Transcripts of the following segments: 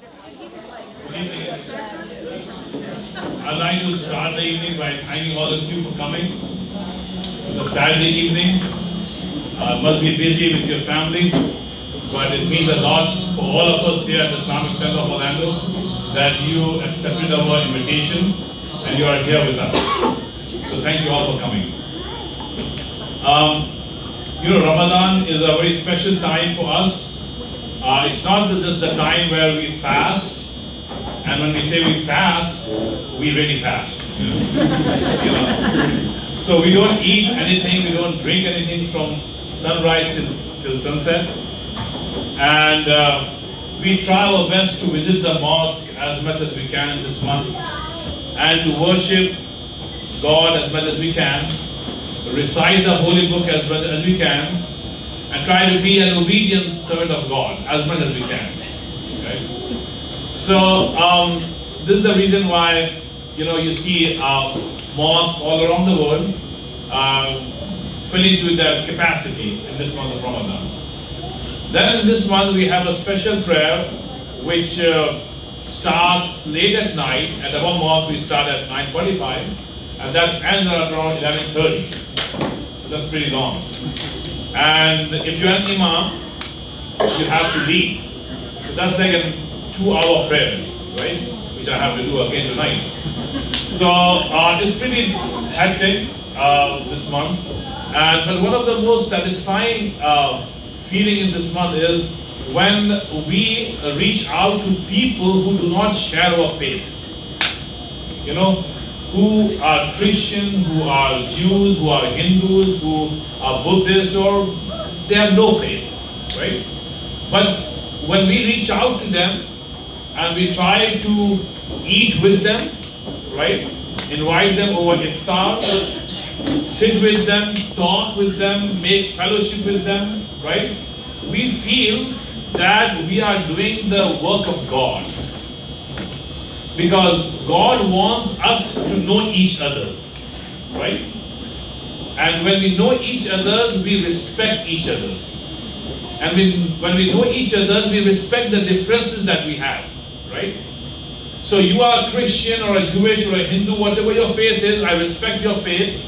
Good evening. I'd like to start the evening by thanking all of you for coming. It's a Saturday evening. Must be busy with your family, but it means a lot for all of us here at the Islamic Center of Orlando that you accepted our invitation and you are here with us. So thank you all for coming. Ramadan is a very special time for us. It's not just the time where we fast, and when we say we fast, we really fast. So we don't eat anything, we don't drink anything from sunrise till sunset, and we try our best to visit the mosque as much as we can in this month, and to worship God as much as we can, recite the Holy Book as much as we can, and try to be an obedient servant of God as much as we can. Okay? So this is the reason why you see mosques all around the world filling to their capacity in this month of Ramadan. Then in this month we have a special prayer which starts late at night. At our mosque we start at 9:45 and that ends at around 11:30. So that's pretty long. And if you're an imam, you have to lead. So that's like a 2-hour prayer, right? Which I have to do again tonight. So it's pretty hectic this month. But one of the most satisfying feeling in this month is when we reach out to people who do not share our faith. Who are Christian, who are Jews, who are Hindus, who are Buddhist, or they have no faith, right? But when we reach out to them and we try to eat with them, right? Invite them over Iftar, sit with them, talk with them, make fellowship with them, right? We feel that we are doing the work of God. Because God wants us to know each other, right? And when we know each other, we respect each other. And when we know each other, we respect the differences that we have, right? So you are a Christian or a Jewish or a Hindu, whatever your faith is, I respect your faith.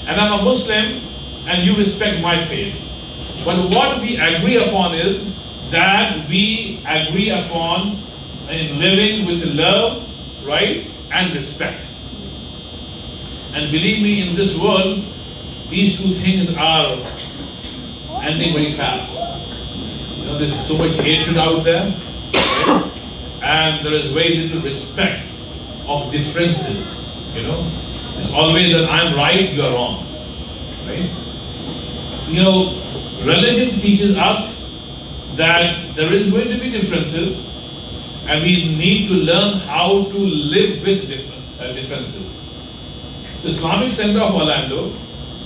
And I'm a Muslim, and you respect my faith. But what we agree upon is that we agree upon in living with love, right, and respect. And believe me, in this world, these two things are ending very fast. There's so much hatred out there, right? And there is very little respect of differences. It's always that I'm right, you are wrong, right? Religion teaches us that there is going to be differences, and we need to learn how to live with differences. So Islamic Center of Orlando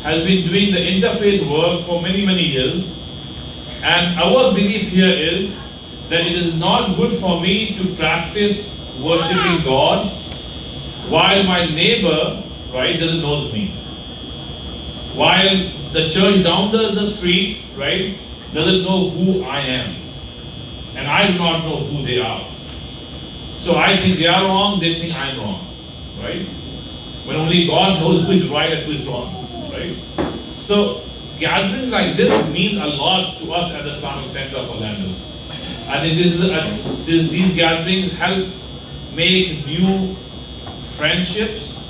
has been doing the interfaith work for many, many years. And our belief here is that it is not good for me to practice worshiping God while my neighbor, right, doesn't know me. While the church down the street, right, doesn't know who I am. And I do not know who they are. So I think they are wrong, they think I'm wrong, right? When only God knows who is right and who is wrong, right? So gatherings like this mean a lot to us at the Islamic Center of Orlando. I think these gatherings help make new friendships,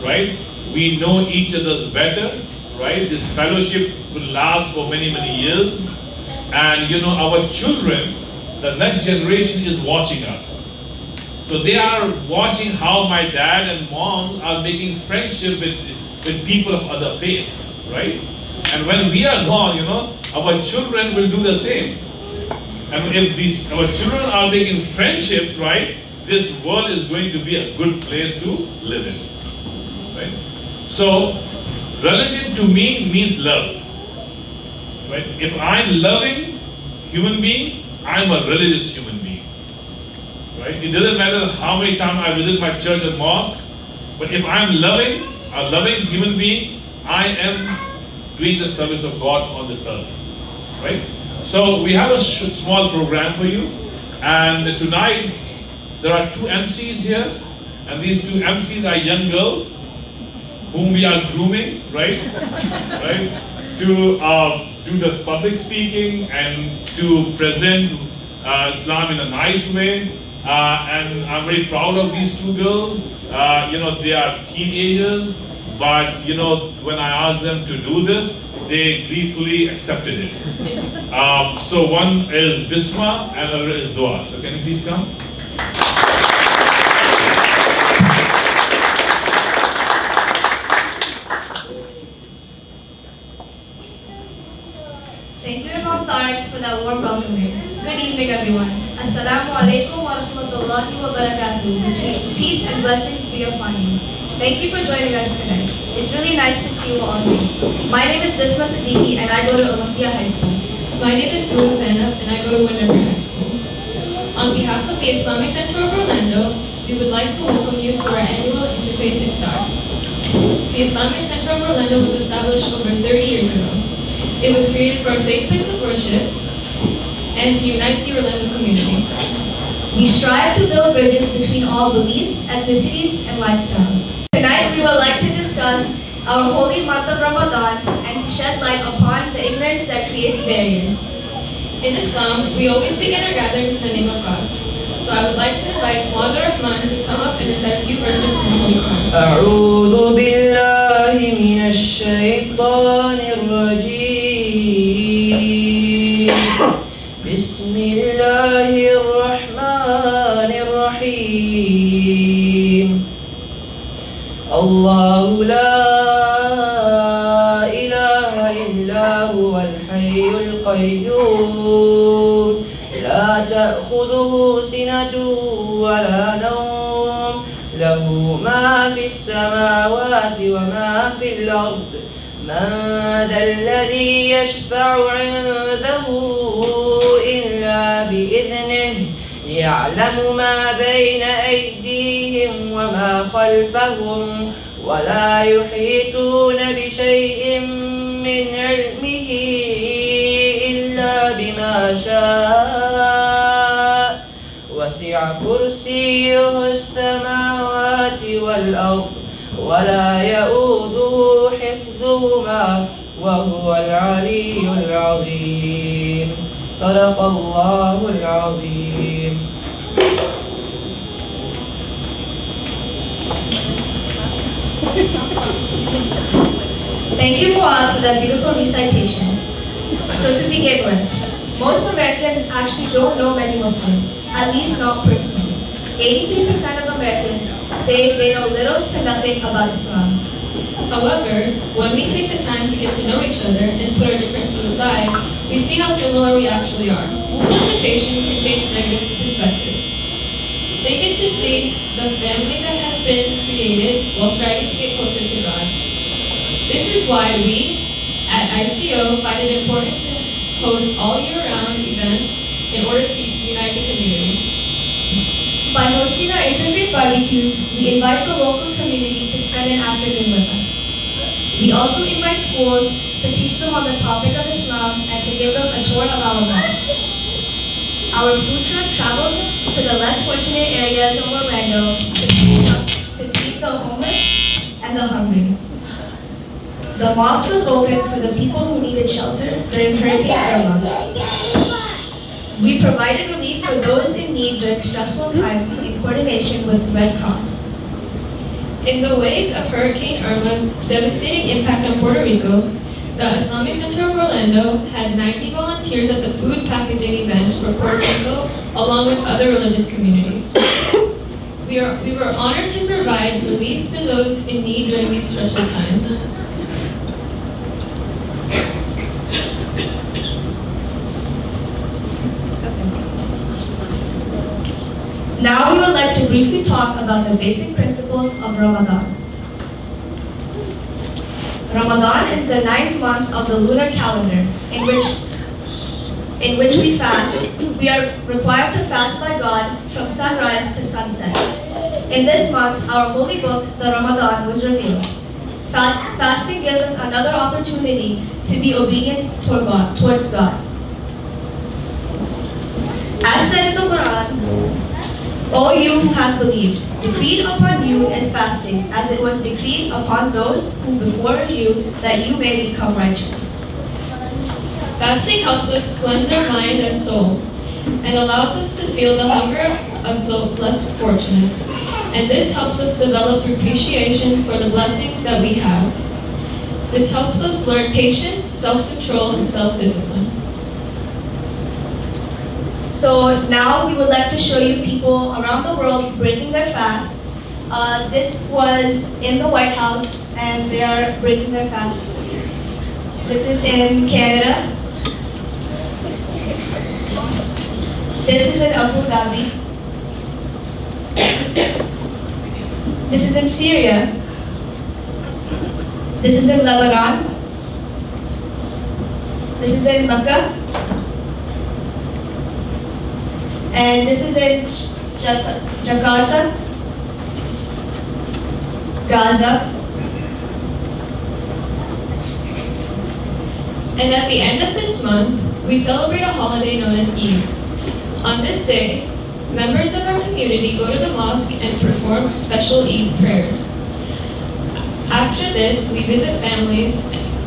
right? We know each other better, right? This fellowship will last for many, many years. And our children, the next generation is watching us. So they are watching how my dad and mom are making friendship with people of other faiths, right? And when we are gone, our children will do the same. And if our children are making friendships, right, this world is going to be a good place to live in, right? So religion to me means love, right? If I'm loving human being, I'm a religious human being. Right? It doesn't matter how many times I visit my church or mosque, but if I'm loving a loving human being, I am doing the service of God on this earth. Right? So we have a small program for you. And tonight, there are two MCs here, and these two MCs are young girls whom we are grooming, right? Right? To do the public speaking and to present Islam in a nice way. And I'm very proud of these two girls. They are teenagers, but when I asked them to do this, they gleefully accepted it. So one is Bisma and other is Dua. So can you please come? Thank you, Imam Tariq, for that warm welcoming. Good evening, everyone. Assalamu alaikum wa rahmatullahi wa barakatuh, which means peace and blessings be upon you. Thank you for joining us tonight. It's really nice to see you all here. My name is Bisma Siddiqui, and I go to Olympia High School. My name is Dua Zainab, and I go to Windermere High School. On behalf of the Islamic Center of Orlando, we would like to welcome you to our annual Interfaith Iftar. The Islamic Center of Orlando was established over 30 years ago. It was created for a safe place of worship and to unite the Orlando community. We strive to build bridges between all beliefs, ethnicities, and lifestyles. Tonight, we would like to discuss our holy month of Ramadan and to shed light upon the ignorance that creates barriers. In Islam, we always begin our gatherings in the name of God. So I would like to invite Muhammad Rahman to come up and recite a few verses from the Holy Quran. أعوذ بالله من الشيطان الرجيم بسم الله الرحمن الرحيم الله لا إله إلا هو الحي القيوم لا تأخذه سنة ولا نوم له ما في السماوات وما في الأرض من ذا الذي يشفع عنده إلا بإذنه يعلم ما بين أيديهم وما خلفهم ولا يحيطون بشيء من علمه إلا بما شاء وسع كرسيه السماوات والأرض ولا يؤوده حفظهما وهو العلي العظيم صدق الله العظيم. Thank you, Muad, for that beautiful recitation. So to begin with, most Americans actually don't know many Muslims, at least not personally. 83% of Americans say they know little to nothing about Islam. However, when we take the time to get to know each other and put our differences aside, we see how similar we actually are. Limitation can change negative perspectives. They get to see the family that has been created while striving to get closer to God. This is why we, at ICO, find it important to host all year-round events in order to unite the community. By hosting our interfaith barbecues, we invite the local community to spend an afternoon with us. We also invite schools to teach them on the topic of Islam and to give them a tour of our mosque. Our food truck travels to the less fortunate areas of Orlando to feed the homeless and the hungry. The mosque was open for the people who needed shelter during Hurricane Irma. We provided relief for those in need during stressful times in coordination with Red Cross. In the wake of Hurricane Irma's devastating impact on Puerto Rico, the Islamic Center of Orlando had 90 volunteers at the food packaging event for Puerto Rico, along with other religious communities. We were honored to provide relief to those in need during these stressful times. Now we would like to briefly talk about the basic principles of Ramadan. Ramadan is the 9th month of the lunar calendar in which we fast. We are required to fast by God from sunrise to sunset. In this month, our holy book, the Ramadan, was revealed. Fasting gives us another opportunity to be obedient towards God. As said in the Quran, O you who have believed, decreed upon you is fasting, as it was decreed upon those who before you, that you may become righteous. Fasting helps us cleanse our mind and soul, and allows us to feel the hunger of the less fortunate. And this helps us develop appreciation for the blessings that we have. This helps us learn patience, self-control, and self-discipline. So now we would like to show you people around the world breaking their fast. This was in the White House, and they are breaking their fast. This is in Canada. This is in Abu Dhabi. This is in Syria. This is in Lebanon. This is in Mecca. And this is in Jakarta, Gaza. And at the end of this month, we celebrate a holiday known as Eid. On this day, members of our community go to the mosque and perform special Eid prayers. After this, we visit families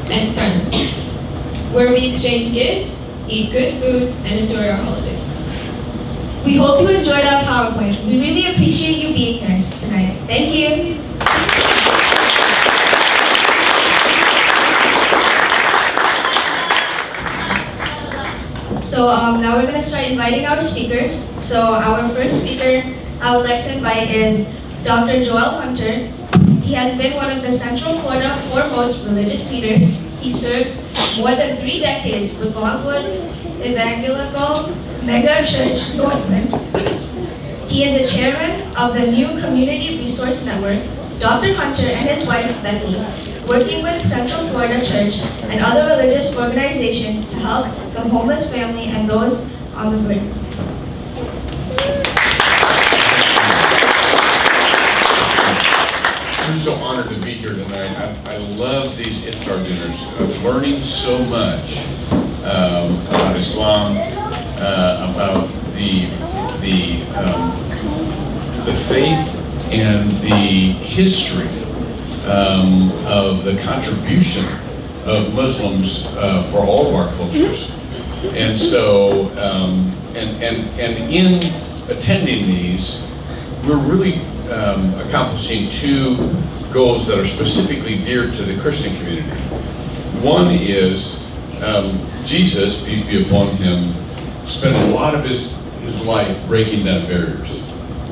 and friends, where we exchange gifts, eat good food, and enjoy our holiday. We hope you enjoyed our PowerPoint. We really appreciate you being here tonight. Thank you. So now we're going to start inviting our speakers. So our first speaker I would like to invite is Dr. Joel Hunter. He has been one of the Central Florida foremost religious leaders. He served more than 3 decades with Longwood Evangelical Mega Church Northland. He is a chairman of the New Community Resource Network. Dr. Hunter and his wife, Becky, working with Central Florida Church and other religious organizations to help the homeless family and those on the brink. I'm so honored to be here tonight. I love these iftar dinners. I'm learning so much about Islam, about the faith and the history of the contribution of Muslims for all of our cultures. And so, and in attending these, we're really accomplishing 2 goals that are specifically geared to the Christian community. One is Jesus, peace be upon him, spent a lot of his life breaking down barriers.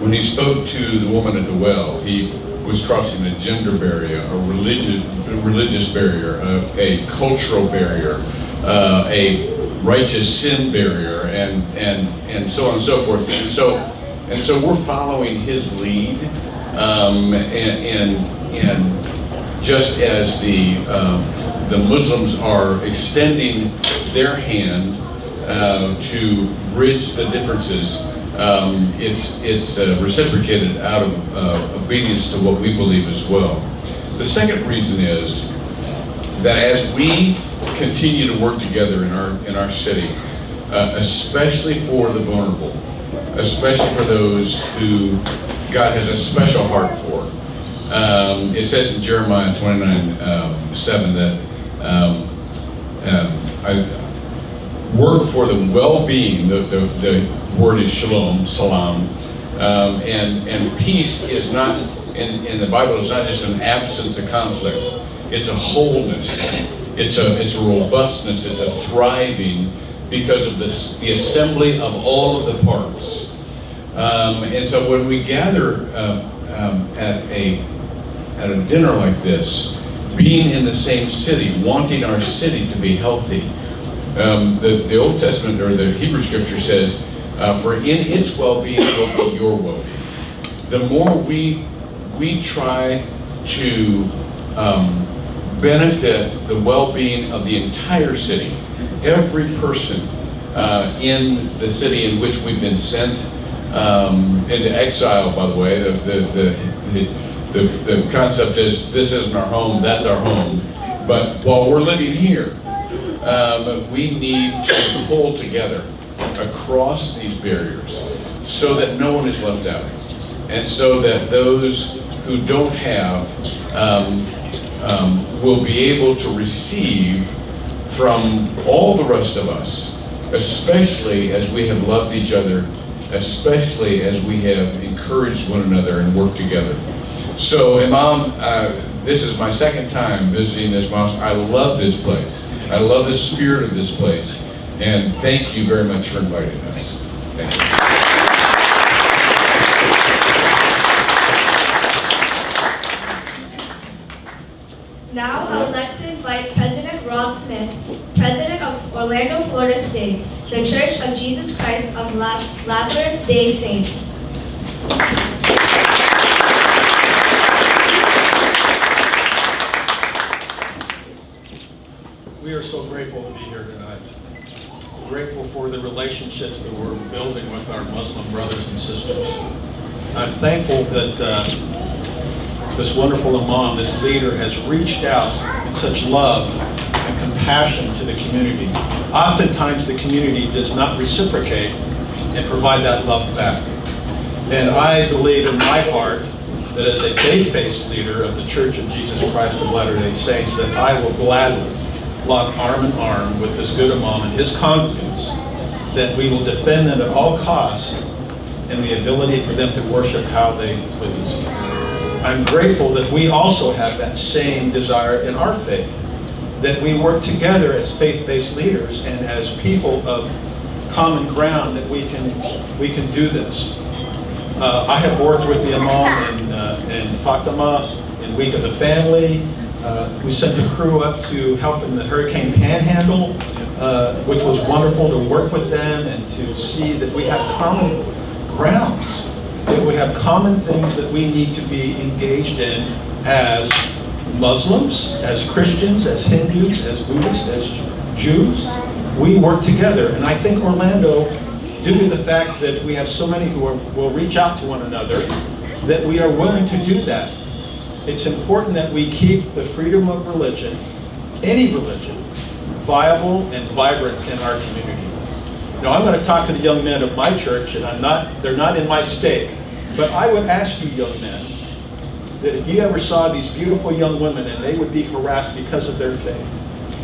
When he spoke to the woman at the well, he was crossing a gender barrier, a religious barrier, a cultural barrier, a righteous sin barrier, and so on and so forth. And so we're following his lead, and just as the Muslims are extending their hand to bridge the differences, it's reciprocated out of obedience to what we believe as well. The second reason is that as we continue to work together in our city, especially for the vulnerable, especially for those who God has a special heart for. It says in Jeremiah 29:7 that I work for the well-being. The word is shalom, salam, and peace is not in the Bible. It's not just an absence of conflict. It's a wholeness. It's a robustness. It's a thriving because of the assembly of all of the parts. And so when we gather at a dinner like this, being in the same city, wanting our city to be healthy, the Old Testament or the Hebrew Scripture says, "For in its well-being will be your well-being." The more we try to benefit the well-being of the entire city, every person in the city in which we've been sent into exile, by the way. The concept is this isn't our home, that's our home. But while we're living here, we need to pull together across these barriers so that no one is left out. And so that those who don't have will be able to receive from all the rest of us, especially as we have loved each other, especially as we have encouraged one another and worked together. So Imam, this is my second time visiting this mosque. I love this place. I love the spirit of this place. And thank you very much for inviting us. Thank you. Now I would like to invite President Rob Smith, President of Orlando, Florida State, the Church of Jesus Christ of Latter-day Saints. We are so grateful to be here tonight. Grateful for the relationships that we're building with our Muslim brothers and sisters. I'm thankful that this wonderful imam, this leader, has reached out in such love and compassion to the community. Oftentimes the community does not reciprocate and provide that love back. And I believe in my heart that as a faith-based leader of the Church of Jesus Christ of Latter-day Saints, that I will gladly lock arm in arm with this good imam and his congregants, that we will defend them at all costs and the ability for them to worship how they please. I'm grateful that we also have that same desire in our faith, that we work together as faith-based leaders and as people of common ground, that we can do this. I have worked with the imam in Fatima, in Week of the Family. We sent a crew up to help in the Hurricane Panhandle, which was wonderful to work with them and to see that we have common grounds, that we have common things that we need to be engaged in as Muslims, as Christians, as Hindus, as Buddhists, as Jews. We work together, and I think Orlando, due to the fact that we have so many who will reach out to one another, that we are willing to do that. It's important that we keep the freedom of religion, any religion, viable and vibrant in our community. Now, I'm going to talk to the young men of my church, and they're not in my stake, but I would ask you, young men, that if you ever saw these beautiful young women and they would be harassed because of their faith,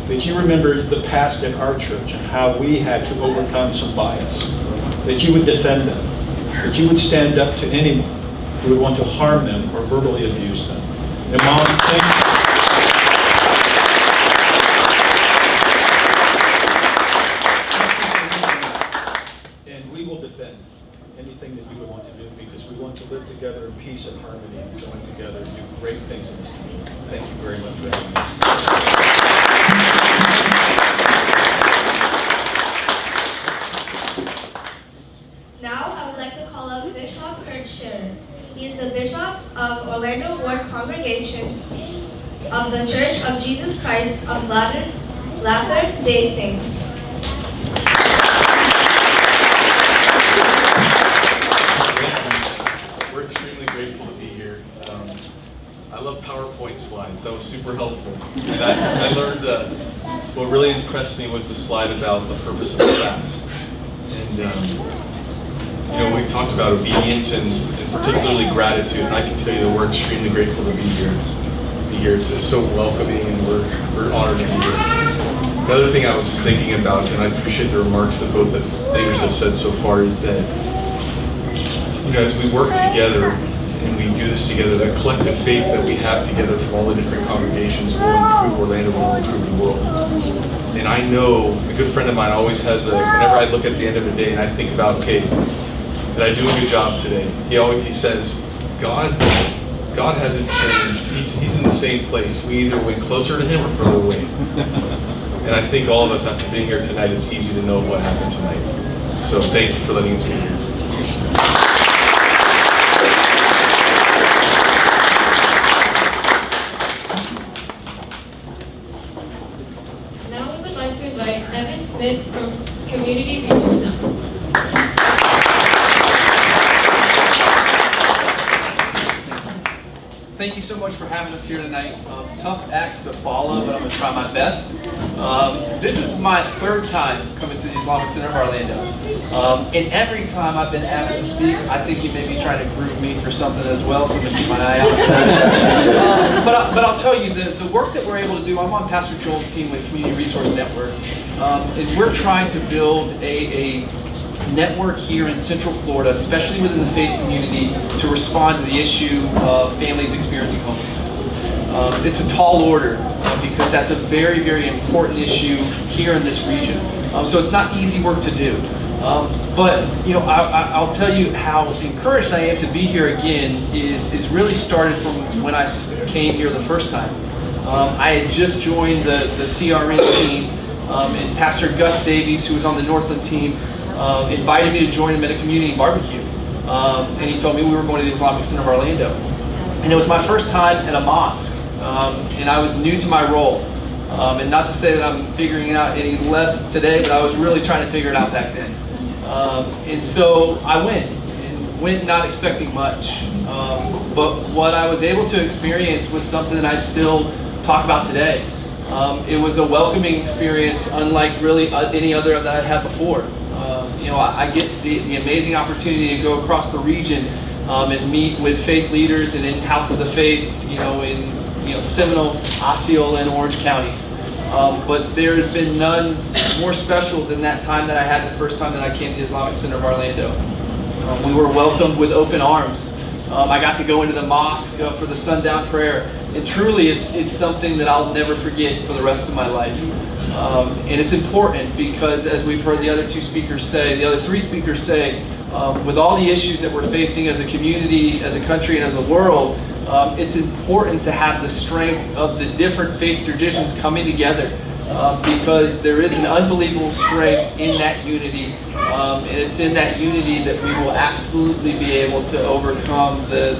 that you remember the past in our church and how we had to overcome some bias, that you would defend them, that you would stand up to anyone who would want to harm them or verbally abuse them. And Mom, thank you. And we will defend anything that you would want to do, because we want to live together in peace and harmony and join together and do great things in this community. Thank you very much for having us. Now I would like to call up Bishop Kurt Scherer. He is the Bishop of Orlando Ward Congregation of the Church of Jesus Christ of Latter-day Saints. We're extremely grateful to be here. I love PowerPoint slides. That was super helpful. And I learned what really impressed me was the slide about the purpose of the fast. And we talked about obedience and particularly gratitude. And I can tell you that we're extremely grateful to be here. It's so welcoming, and we're honored to be here. Another thing I was just thinking about, and I appreciate the remarks that both the leaders have said so far, is that as we work together and we do this together, that collective faith that we have together from all the different congregations will improve Orlando, will improve the world. And I know a good friend of mine always has whenever I look at the end of the day and I think about, okay, did I do a good job today? He says, God hasn't changed. He's in the same place. We either went closer to him or further away. And I think all of us, after being here tonight, it's easy to know what happened tonight. So thank you for letting us be here. Now we would like to invite Evan Smith from Community Resource Network. Thank you so much for having us here tonight. Tough acts to follow, but I'm going to try my best. This is my third time coming to the Islamic Center of Orlando. And every time I've been asked to speak, I think you may be trying to groom me for something as well, so I'm going to keep my eye out. But I'll tell you, the work that we're able to do, I'm on Pastor Joel's team with Community Resource Network, and we're trying to build a network here in Central Florida, especially within the faith community, to respond to the issue of families experiencing homelessness. It's a tall order because that's a very, very important issue here in this region. So it's not easy work to do. But I'll tell you how encouraged I am to be here again is really started from when I came here the first time. I had just joined the CRN team, and Pastor Gus Davies, who was on the Northland team, invited me to join him at a community barbecue. And he told me we were going to the Islamic Center of Orlando. And it was my first time at a mosque. And I was new to my role. And not to say that I'm figuring it out any less today, but I was really trying to figure it out back then. And so I went not expecting much. But what I was able to experience was something that I still talk about today. It was a welcoming experience unlike really any other that I'd had before. I get the amazing opportunity to go across the region and meet with faith leaders and in houses of faith, in Seminole, Osceola, and Orange counties. But there's been none more special than that time that I had the first time that I came to the Islamic Center of Orlando. We were welcomed with open arms. I got to go into the mosque for the sundown prayer, and truly it's something that I'll never forget for the rest of my life. And it's important because, as we've heard the other three speakers say, with all the issues that we're facing as a community, as a country, and as a world, it's important to have the strength of the different faith traditions coming together because there is an unbelievable strength in that unity, and it's in that unity that we will absolutely be able to overcome the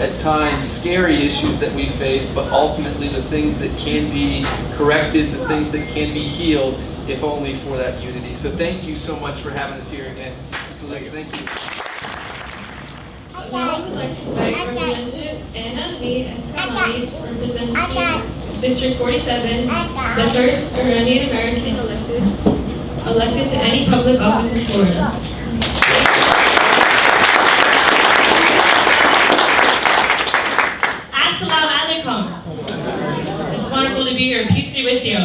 at times scary issues that we face, but ultimately the things that can be corrected, the things that can be healed, if only for that unity. So thank you so much for having us here again. Absolutely, thank you. Now I would like to invite Representative Anna Lee Escamani, representing District 47, the first Iranian American elected to any public office in Florida. Assalamu alaikum. It's wonderful to be here. Peace be with you.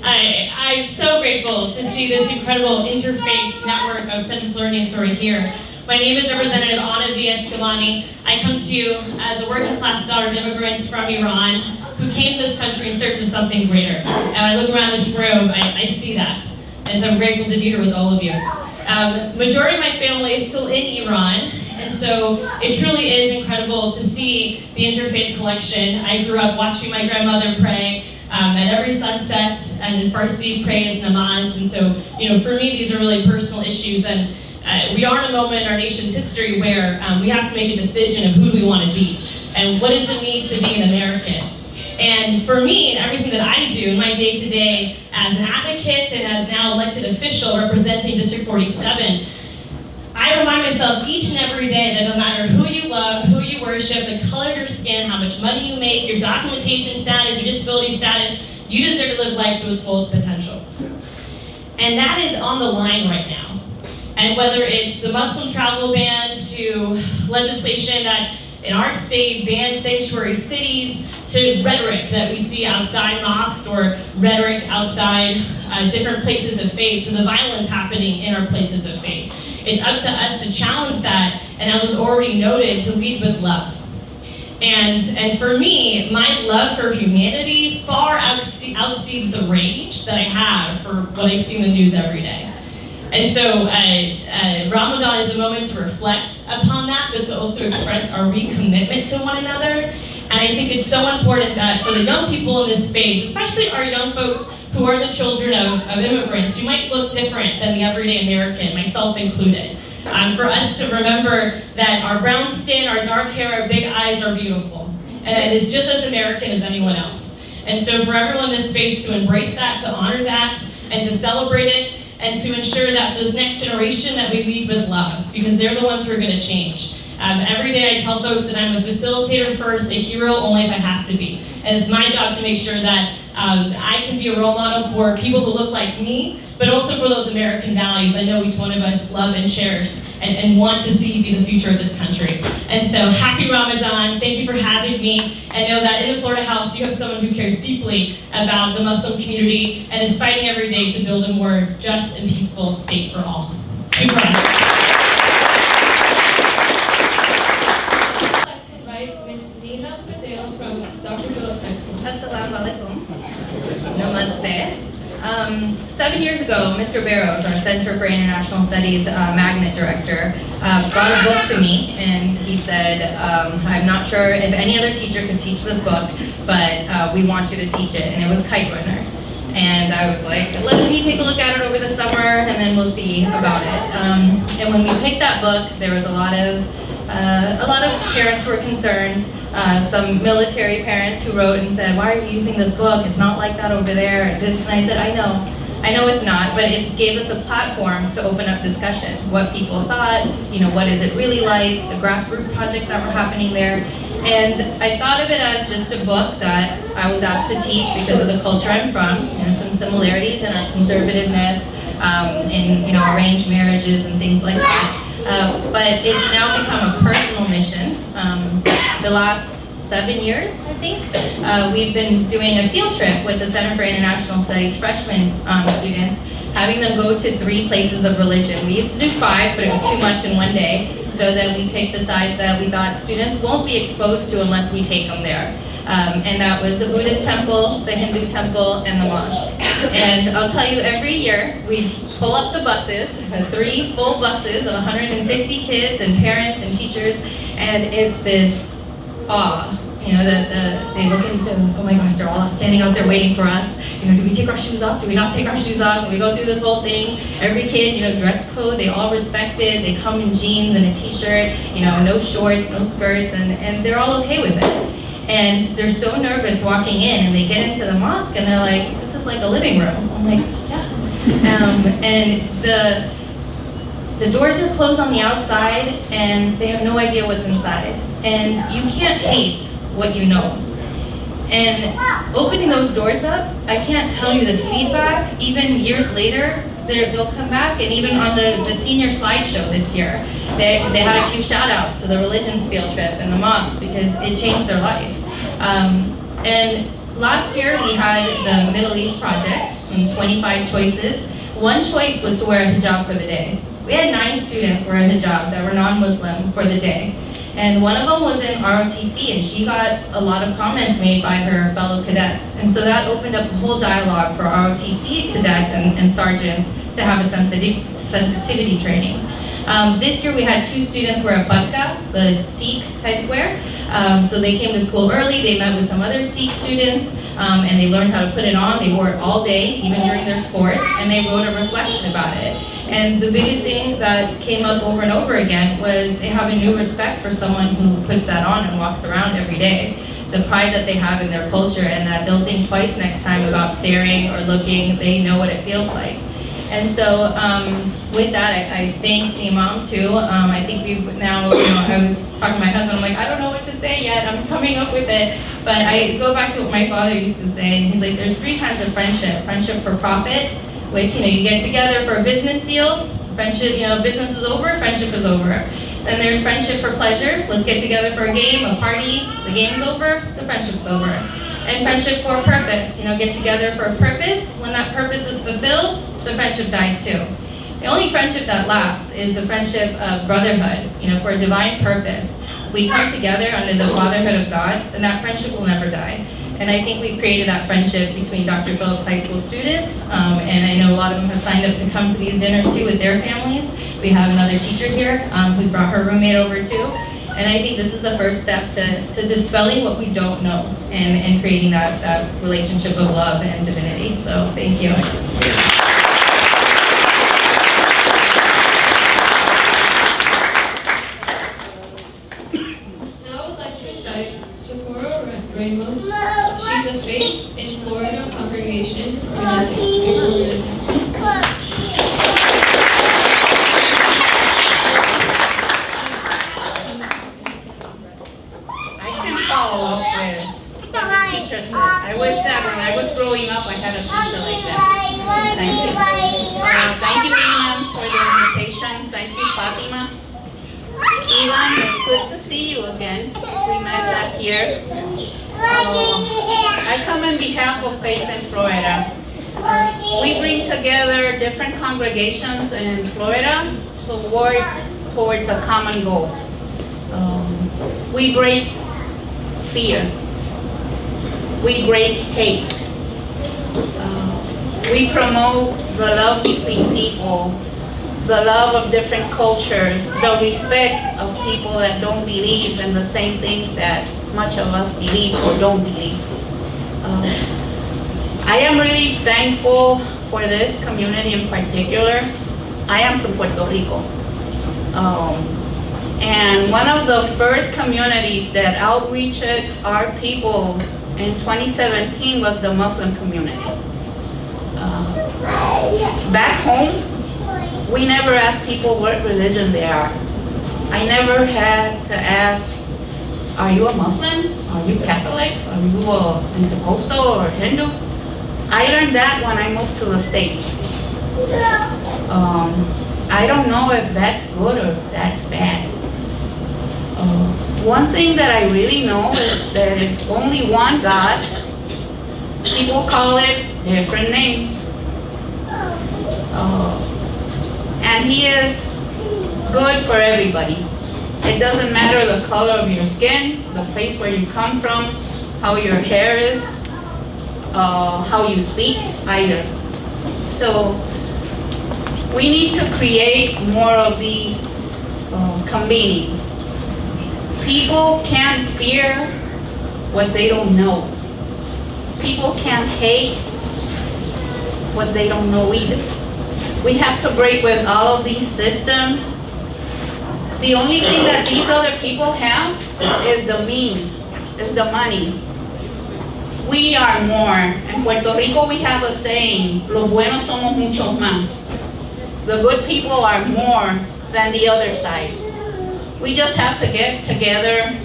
I'm so grateful to see this incredible interfaith network of Central Floridians who are here. My name is Representative Anna V. Escamani. I come to you as a working class daughter of immigrants from Iran who came to this country in search of something greater. And when I look around this room, I see that. And so I'm grateful to be here with all of you. Majority of my family is still in Iran, and so it truly is incredible to see the Interfaith collection. I grew up watching my grandmother pray at every sunset, and in Farsi pray as namaz. And so, for me, these are really personal issues. And we are in a moment in our nation's history where we have to make a decision of who do we want to be, and what does it mean to be an American. And for me, and everything that I do in my day-to-day as an advocate and as now elected official representing District 47, I remind myself each and every day that no matter who you love, who you worship, the color of your skin, how much money you make, your documentation status, your disability status, you deserve to live life to its fullest potential. And that is on the line right now. And whether it's the Muslim travel ban to legislation that in our state bans sanctuary cities, to rhetoric that we see outside mosques or rhetoric outside different places of faith, to the violence happening in our places of faith. It's up to us to challenge that, and as was already noted, to lead with love. And for me, my love for humanity far outseeds the rage that I have for what I see in the news every day. And so Ramadan is a moment to reflect upon that, but to also express our recommitment to one another. And I think it's so important that for the young people in this space, especially our young folks who are the children of immigrants, who might look different than the everyday American, myself included, for us to remember that our brown skin, our dark hair, our big eyes are beautiful. And it is just as American as anyone else. And so for everyone in this space to embrace that, to honor that, and to celebrate it, and to ensure that this next generation that we lead with love, because they're the ones who are going to change. Every day I tell folks that I'm a facilitator first, a hero only if I have to be. And it's my job to make sure that I can be a role model for people who look like me, but also for those American values I know each one of us love and shares and want to see be the future of this country. And so happy Ramadan, thank you for having me, and know that in the Florida House you have someone who cares deeply about the Muslim community and is fighting every day to build a more just and peaceful state for all. Thank you. I'd like to invite Ms. Nina Patel from Dr. Phillips High School. Assalamu alaikum. Namaste. 7 years ago, Mr. Barrows, our Center for International Studies magnet director, brought a book to me, and he said, I'm not sure if any other teacher could teach this book, but we want you to teach it, and it was Kite Runner. And I was like, let me take a look at it over the summer, and then we'll see about it. And when we picked that book, there was a lot of parents who were concerned. Some military parents who wrote and said, why are you using this book? It's not like that over there. And I said, I know it's not, but it gave us a platform to open up discussion. What people thought, what is it really like, the grassroots projects that were happening there. And I thought of it as just a book that I was asked to teach because of the culture I'm from, some similarities in our conservativeness, in arranged marriages and things like that. But it's now become a personal mission. The last 7 years, I think, we've been doing a field trip with the Center for International Studies freshman students, having them go to 3 places of religion. We used to do 5, but it was too much in one day. So then we picked the sites that we thought students won't be exposed to unless we take them there. And that was the Buddhist temple, the Hindu temple, and the mosque. And I'll tell you, every year we pull up the buses, 3 full buses of 150 kids and parents and teachers, and it's this awe. They look at each other like, oh my gosh, they're all standing out there waiting for us. Do we take our shoes off? Do we not take our shoes off? And we go through this whole thing. Every kid, dress code, they all respect it. They come in jeans and a t-shirt, no shorts, no skirts, and they're all okay with it. And they're so nervous walking in, and they get into the mosque, and they're like, this is like a living room. I'm like, yeah. And the doors are closed on the outside, and they have no idea what's inside. And you can't hate what you know. And opening those doors up, I can't tell you the feedback. Even years later, they'll come back, and even on the senior slideshow this year, they had a few shout outs to the religions field trip and the mosque because it changed their life. And last year we had the Middle East project, and 25 choices. One choice was to wear a hijab for the day. We had 9 students wear a hijab that were non-Muslim for the day. And one of them was in ROTC, and she got a lot of comments made by her fellow cadets. And so that opened up a whole dialogue for ROTC cadets and sergeants to have a sensitivity training. This year we had 2 students wear a patka, the Sikh headwear. So they came to school early, they met with some other Sikh students, and they learned how to put it on. They wore it all day, even during their sports, and they wrote a reflection about it. And the biggest thing that came up over and over again was they have a new respect for someone who puts that on and walks around every day. The pride that they have in their culture, and that they'll think twice next time about staring or looking. They know what it feels like. And so with that, I thank the Imam too. I think we've now, I was talking to my husband, I'm like, I don't know what to say yet, I'm coming up with it. But I go back to what my father used to say, and he's like, there's 3 kinds of friendship. Friendship for profit, which, you get together for a business deal. Friendship, business is over, friendship is over. Then there's friendship for pleasure. Let's get together for a game, a party. The game's over, the friendship's over. And friendship for purpose. Get together for a purpose. When that purpose is fulfilled, the friendship dies too. The only friendship that lasts is the friendship of brotherhood, for a divine purpose. If we come together under the fatherhood of God, then that friendship will never die. And I think we've created that friendship between Dr. Phillips High School students, and I know a lot of them have signed up to come to these dinners too with their families. We have another teacher here who's brought her roommate over too. And I think this is the first step to dispelling what we don't know and creating that relationship of love and divinity. So thank you. Ramos. She's a faith in Florida congregation organization. I can follow up with what the teacher said. I wish that when I was growing future like that. Thank you. Thank you, Imam, for the invitation. Thank you, Fatima. Ivan, good to see you again. We met last year. I come on behalf of Faith in Florida. We bring together different congregations in Florida to work towards a common goal. We break fear. We break hate. We promote the love between people, the love of different cultures, the respect of people that don't believe in the same things that much of us believe or don't believe. I am really thankful for this community in particular. I am from Puerto Rico. And one of the first communities that outreached our people in 2017 was the Muslim community. Back home, we never asked people what religion they are. I never had to ask, are you a Muslim? Are you Catholic? Are you a Pentecostal or Hindu? I learned that when I moved to the States. I don't know if that's good or if that's bad. One thing that I really know is that it's only one God. People call it different names. And He is good for everybody. It doesn't matter the color of your skin, the place where you come from, how your hair is, how you speak either. So we need to create more of these convenings. People can't fear what they don't know. People can't hate what they don't know either. We have to break with all of these systems. The only thing that these other people have is the means, is the money. We are more. In Puerto Rico we have a saying, los buenos somos muchos más. The good people are more than the other side. We just have to get together,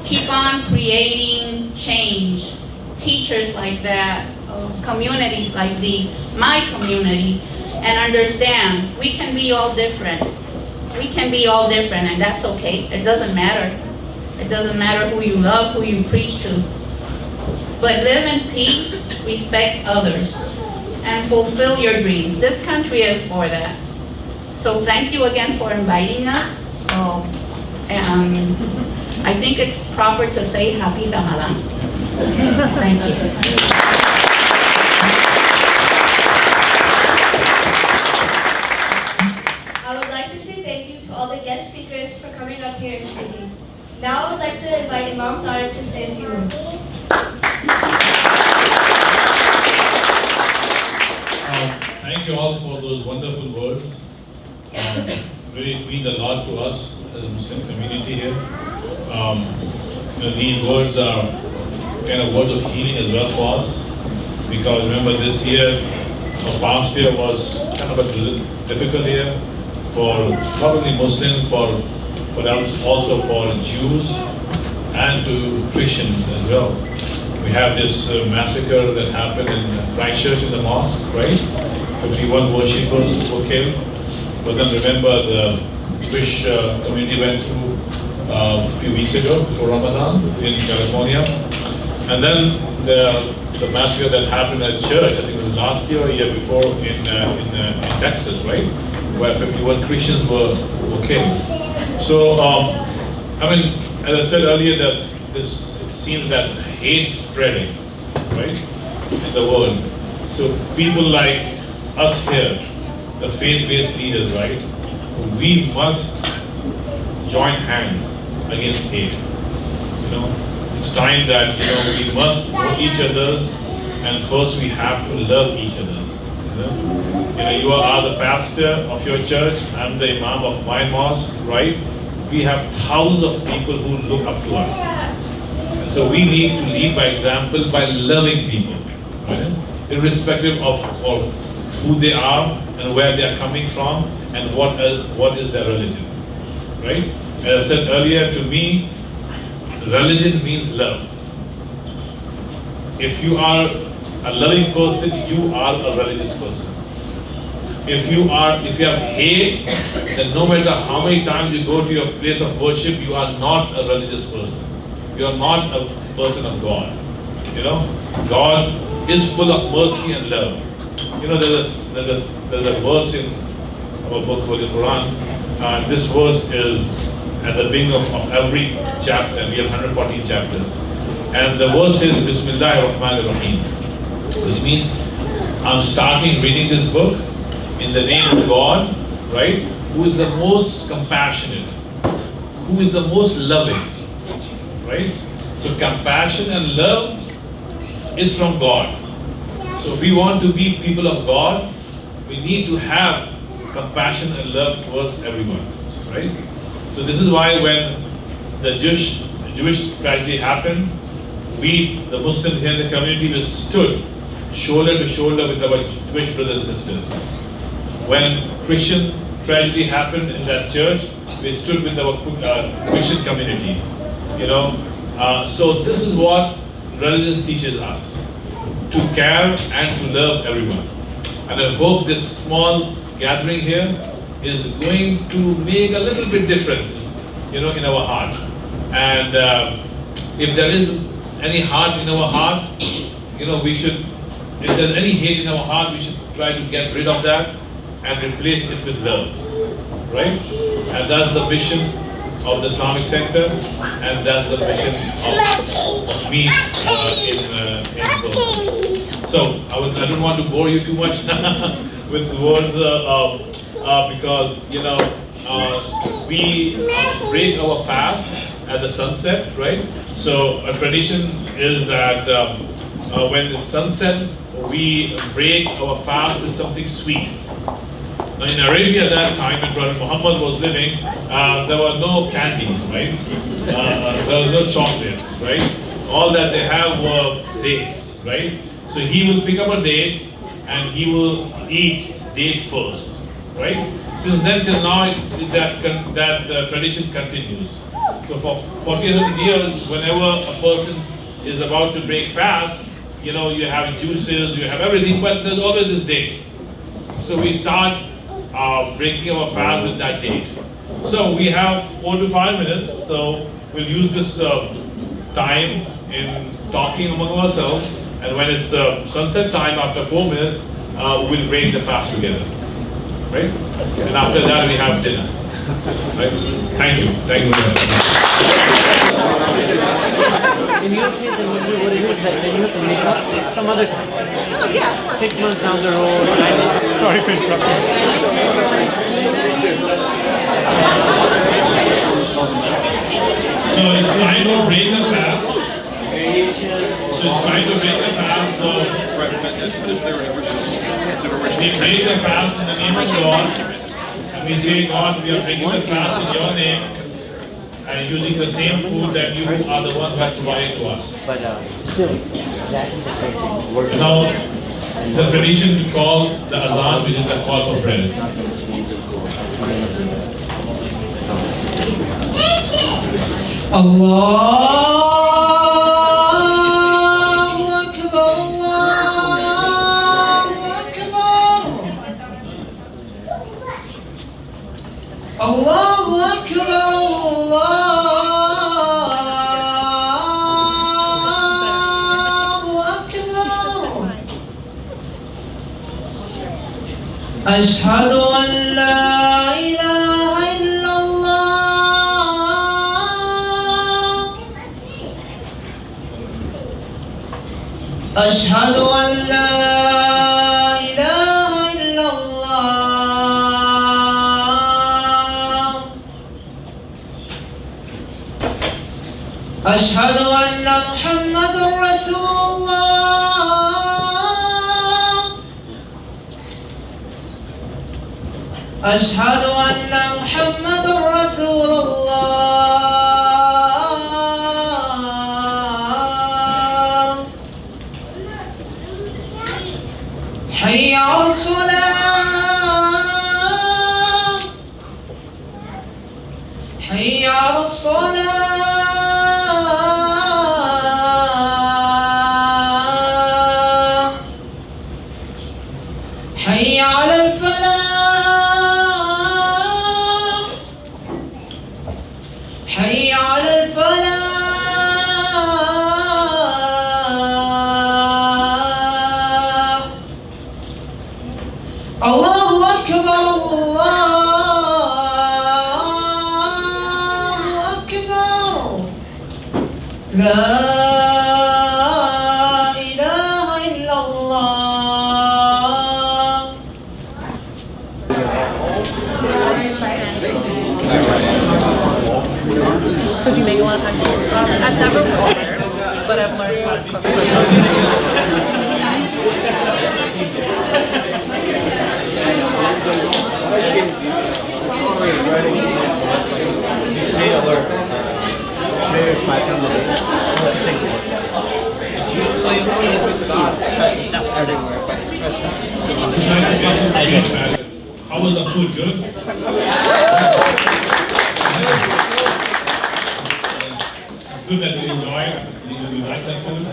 keep on creating change. Teachers like that, communities like these, my community, and understand we can be all different. We can be all different, and that's okay. It doesn't matter. It doesn't matter who you love, who you preach to. But live in peace, respect others, and fulfill your dreams. This country is for that. So thank you again for inviting us. And I think it's proper to say Happy Ramadan. Thank you. I would like to say thank you to all the guest speakers for coming up here and speaking. Now I would like to invite Imam Tariq to say a few words. Thank you all for those wonderful words. Really means a lot to us as a Muslim community here. These words are kind of words of healing as well for us, because remember this year, or past year was kind of a difficult year for not only Muslims, but also for Jews and to Christians as well. We have this massacre that happened in Christchurch in the mosque, right? 51 worshippers were killed. But then remember the Jewish community went through a few weeks ago before Ramadan in California. And then the massacre that happened at church, I think it was last year or year before in Texas, right? Where 51 Christians were killed. So, I mean, as I said earlier, that it seems that hate is spreading, right, in the world. So people like us here, the faith-based leaders, right, we must join hands against hate. It's time that we must know each other's, and first we have to love each other's. You are the pastor of your church, I'm the imam of my mosque, right? We have thousands of people who look up to us. And so we need to lead by example by loving people, right? Irrespective of who they are and where they are coming from and what is their religion, right? As I said earlier, to me, religion means love. If you are a loving person, you are a religious person. If you have hate, then no matter how many times you go to your place of worship, you are not a religious person. You are not a person of God. You know, God is full of mercy and love. You know, there's a verse in our book, Holy Quran. This verse is at the beginning of every chapter, and we have 114 chapters. And the verse is Bismillahir Rahmanir Rahim, which means I'm starting reading this book in the name of God, right? Who is the most compassionate, who is the most loving, right? So compassion and love is from God. So if we want to be people of God, we need to have compassion and love towards everyone, right? So this is why when the Jewish tragedy happened, we, the Muslims here in the community, we stood shoulder to shoulder with our Jewish brothers and sisters. When Christian tragedy happened in that church, we stood with our Christian community. You know, so this is what religion teaches us: to care and to love everyone. And I hope this small gathering here is going to make a little bit difference, you know, in our heart. And if there is any heart in our heart, you know, we should, if there's any hate in our heart, we should try to get rid of that and replace it with love, right? And that's the mission of the Islamic Center, and that's the mission of me in Perth. So I don't want to bore you too much with words because, you know, we break our fast at the sunset, right? So a tradition is that when it's sunset, we break our fast with something sweet. Now in Arabia at that time, when Prophet Muhammad was living, there were no candies, right? There was no chocolates, right? All that they have were dates, right? So he will pick up a date and he will eat date first, right? Since then till now, that tradition continues. So for 40 years, whenever a person is about to break fast, you know, you have juices, you have everything, but there's always this date. So we start breaking our fast with that date. So we have 4 to 5 minutes, so we'll use this time in talking among ourselves, and when it's sunset time, after 4 minutes, we'll break the fast together, right? And after that, we have dinner, right? Thank you very much. In your case, what it is that then you have to make up some other time. 6 months down the road, 9 months. Sorry for interrupting. So it's time to break the fast. So it's time to break the fast. So we break the fast in the name of God. And we say, God, we are breaking the fast in your name, and using the same food that you are the one who has provided to us. But still, that interfaith Now, the tradition to call the azan, which is the call for prayer. Allahu Akbar, Allahu Akbar, Allahu Akbar, Allahu Akbar. Ashhadu an la ilaha illallah. Ashhadu an la ilaha illallah. Ashhadu anna Muhammadur Rasulullah. Ashhadu anna Muhammadur Rasulullah. Hayya 'ala as-salah. Hayya 'ala as-salah. حي على الفلاح حي على الفلاح الله أكبر الله أكبر لا إله إلا الله. So do you make a lot of time? I've never water, but I've learned how to cook. So you only with God, that's everywhere, but it's present. How was the food? Good? Good that you enjoyed. You like that food.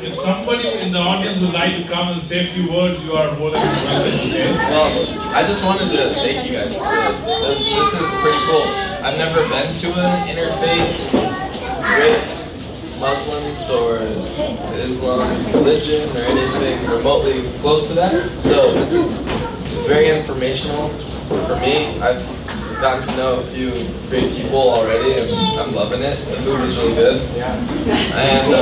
If somebody in the audience would like to come and say a few words, you are more than welcome. Okay? Well, I just wanted to thank you guys. This is pretty cool. I've never been to an interfaith with Muslims or the Islamic religion or anything remotely close to that. So this is very informational for me. I've gotten to know a few great people already and I'm loving it. The food was really good. And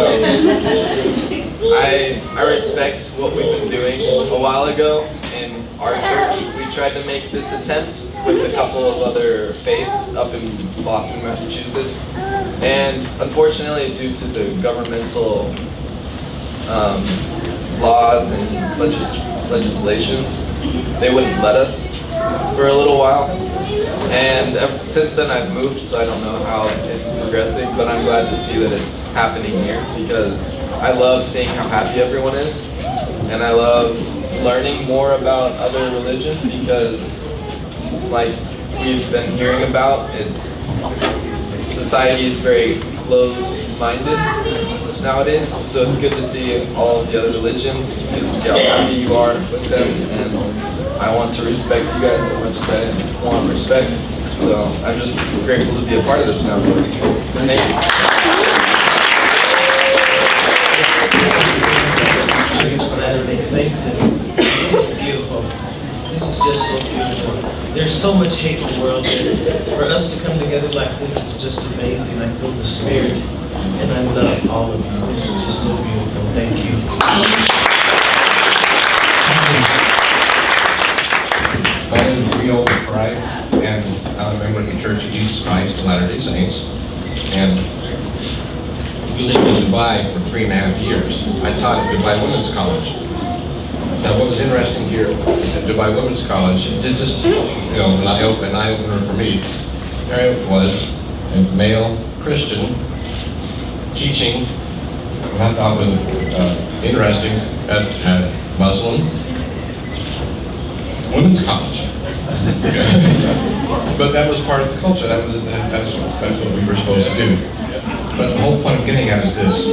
I respect what we've been doing a while ago in our church. We tried to make this attempt with a couple of other faiths up in Boston, Massachusetts. And unfortunately, due to the governmental laws and legislations, they wouldn't let us for a little while. And since then I've moved, so I don't know how it's progressing, but I'm glad to see that it's happening here because I love seeing how happy everyone is. And I love learning more about other religions because, like we've been hearing about, society is very closed-minded nowadays. So it's good to see all of the other religions. It's good to see how happy you are with them. And I want to respect you guys as much as I want respect. So I'm just grateful to be a part of this now. Thank you. Latter-day Saints, and this is beautiful. This is just so beautiful. There's so much hate in the world, and for us to come together like this is just amazing. I feel the spirit, and I love all of you. This is just so beautiful. Thank you. My name is Rio Pride, and I'm a member of the Church of Jesus Christ of Latter-day Saints. And we lived in Dubai for 3.5 years. I taught at Dubai Women's College. Now, what was interesting here at Dubai Women's College, it just, an eye-opener for me. There it was, a male Christian teaching what I thought was interesting at Muslim Women's College. But that was part of the culture. That's what we were supposed to do. But the whole point of getting at is this.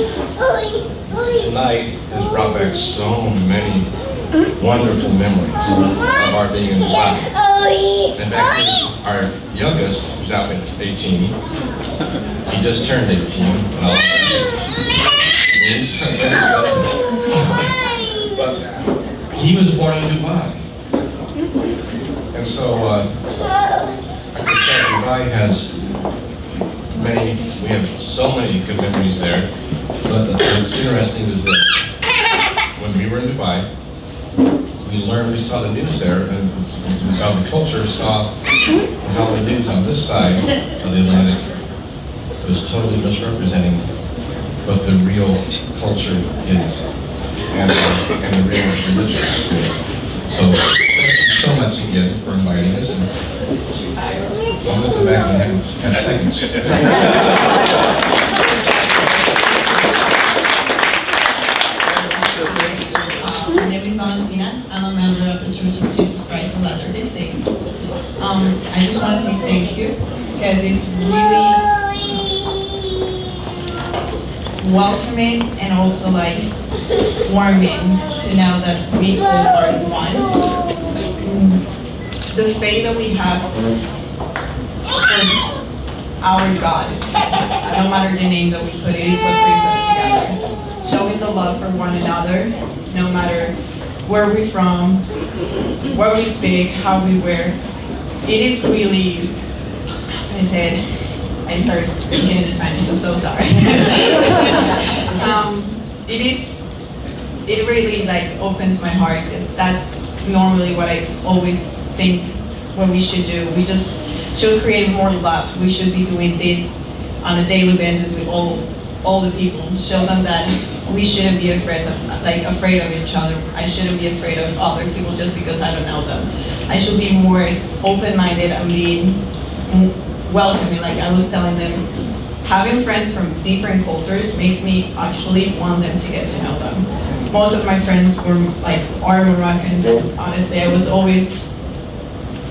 Tonight has brought back so many wonderful memories of our being in Dubai. In fact, our youngest, who's now 18, he just turned 18, and all but he was born in Dubai. And so, Dubai has we have so many good memories there. But what's interesting is that when we were in Dubai, we saw the news there, and we saw the culture, saw how the news on this side of the Atlantic was totally misrepresenting what the real culture is and the real religion is. So thank you so much again for inviting us. And I'm going to go back and have seconds. My name is Valentina. I'm a member of the Church of Jesus Christ of Latter-day Saints. I just want to say thank you because it's really welcoming and also like warming to know that we all are one. The faith that we have in our God, no matter the name that we put, it is what brings us together. Showing the love for one another, no matter where we're from, what we speak, how we wear. It is really, I started speaking in Spanish, I'm so sorry. It really like opens my heart, because that's normally what I always think what we should do. We just should create more love. We should be doing this on a daily basis with all the people. Show them that we shouldn't be afraid of each other. I shouldn't be afraid of other people just because I don't know them. I should be more open-minded and being welcoming. Like I was telling them, having friends from different cultures makes me actually want them to get to know them. Most of my friends are Moroccans, and honestly, I was always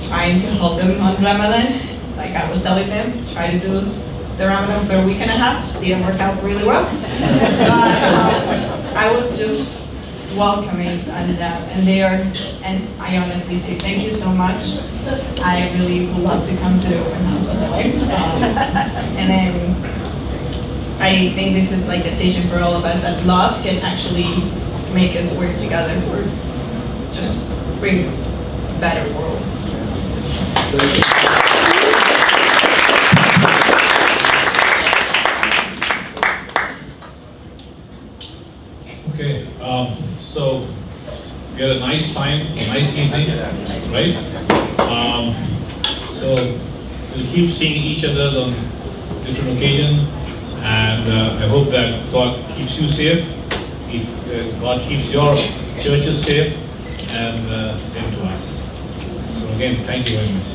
trying to help them on Ramadan. Like I was telling them, try to do the Ramadan for a week and a half. Didn't work out really well. But I was just welcoming, and they are, and I honestly say thank you so much. I really would love to come to the open house, by the way. And then I think this is like a teaching for all of us that love can actually make us work together for just bring a better world. Okay, so we had a nice time, a nice evening, right? So we'll keep seeing each other on different occasions, and I hope that God keeps you safe, God keeps your churches safe, and same to us. So again, thank you very much.